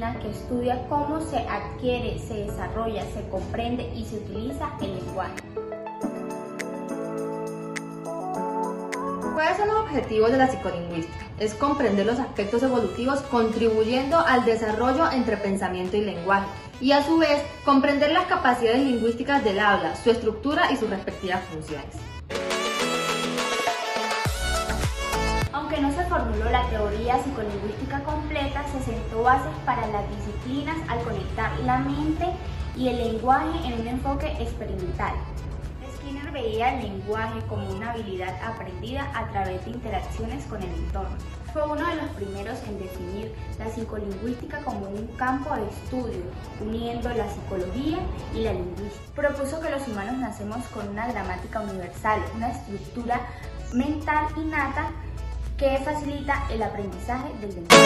disciplina que estudia cómo se adquiere, se desarrolla, se comprende y se utiliza el lenguaje. ¿Cuáles son los objetivos de la psicolingüística? Es comprender los aspectos evolutivos contribuyendo al desarrollo entre pensamiento y lenguaje, y a su vez comprender las capacidades lingüísticas del habla, su estructura y sus respectivas funciones. Aunque no se formuló la teoría psicolingüística completa, se sentó bases para las disciplinas al conectar la mente y el lenguaje en un enfoque experimental. Skinner veía el lenguaje como una habilidad aprendida a través de interacciones con el entorno. Fue uno de los primeros en definir la psicolingüística como un campo de estudio, uniendo la psicología y la lingüística. Propuso que los humanos nacemos con una gramática universal, una estructura mental innata que facilita el aprendizaje del lenguaje.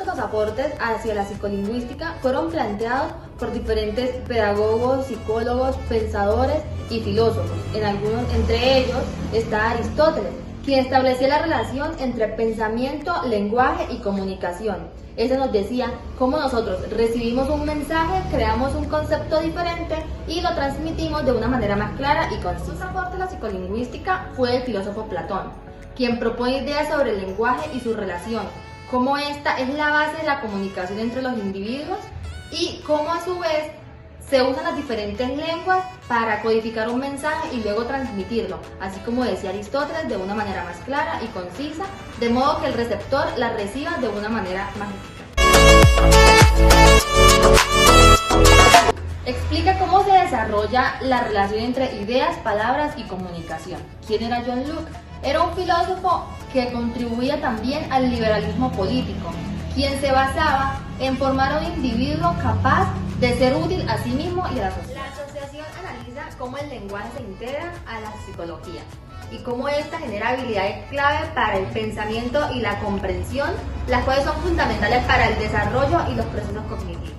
Los aportes hacia la psicolingüística fueron planteados por diferentes pedagogos, psicólogos, pensadores y filósofos. Entre ellos está Aristóteles, quien establecía la relación entre pensamiento, lenguaje y comunicación. Este nos decía cómo nosotros recibimos un mensaje, creamos un concepto diferente y lo transmitimos de una manera más clara y concisa. Otro aporte de la psicolingüística fue el filósofo Platón, quien propone ideas sobre el lenguaje y su relación, cómo esta es la base de la comunicación entre los individuos y cómo a su vez se usan las diferentes lenguas para codificar un mensaje y luego transmitirlo, así como decía Aristóteles, de una manera más clara y concisa, de modo que el receptor la reciba de una manera más eficaz. Explica cómo se desarrolla la relación entre ideas, palabras y comunicación. ¿Quién era John Locke? Era un filósofo que contribuía también al liberalismo político, quien se basaba en formar a un individuo capaz de ser útil a sí mismo y a la sociedad. La asociación analiza cómo el lenguaje se integra a la psicología y cómo esta genera habilidades clave para el pensamiento y la comprensión, las cuales son fundamentales para el desarrollo y los procesos cognitivos.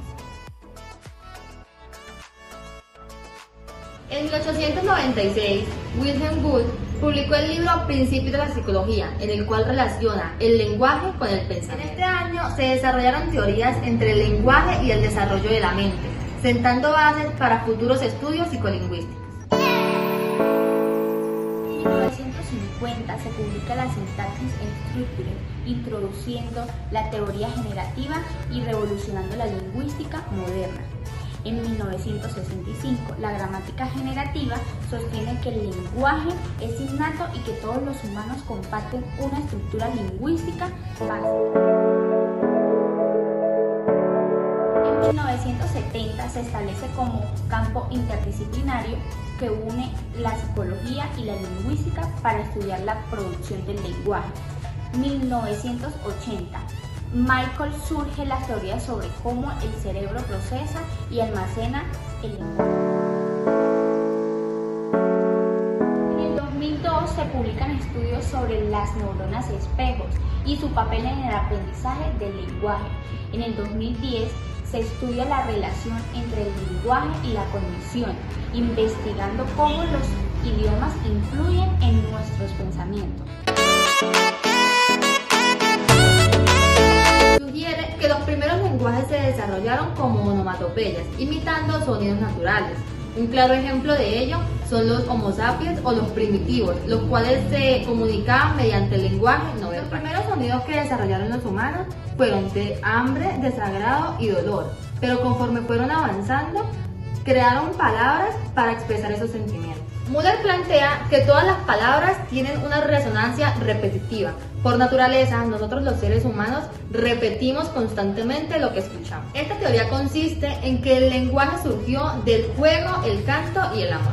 En 1896, Wilhelm Wundt publicó el libro Principios de la Psicología, en el cual relaciona el lenguaje con el pensamiento. En este año se desarrollaron teorías entre el lenguaje y el desarrollo de la mente, sentando bases para futuros estudios psicolingüísticos. En 1950 se publica la Syntactis Structure, introduciendo la teoría generativa y revolucionando la lingüística moderna. En 1965, la gramática generativa sostiene que el lenguaje es innato y que todos los humanos comparten una estructura lingüística básica. En 1970 se establece como campo interdisciplinario que une la psicología y la lingüística para estudiar la producción del lenguaje. 1980. Michael surge la teoría sobre cómo el cerebro procesa y almacena el lenguaje. En el 2002 se publican estudios sobre las neuronas espejos y su papel en el aprendizaje del lenguaje. En el 2010 se estudia la relación entre el lenguaje y la cognición, investigando cómo los idiomas influyen en nuestros pensamientos. Sugiere que los primeros lenguajes se desarrollaron como onomatopeyas, imitando sonidos naturales. Un claro ejemplo de ello son los Homo sapiens o los primitivos, los cuales se comunicaban mediante el lenguaje no verbal. Los primeros sonidos que desarrollaron los humanos fueron de hambre, desagrado y dolor, pero conforme fueron avanzando, crearon palabras para expresar esos sentimientos. Müller plantea que todas las palabras tienen una resonancia repetitiva. Por naturaleza, nosotros los seres humanos repetimos constantemente lo que escuchamos. Esta teoría consiste en que el lenguaje surgió del juego, el canto y el amor.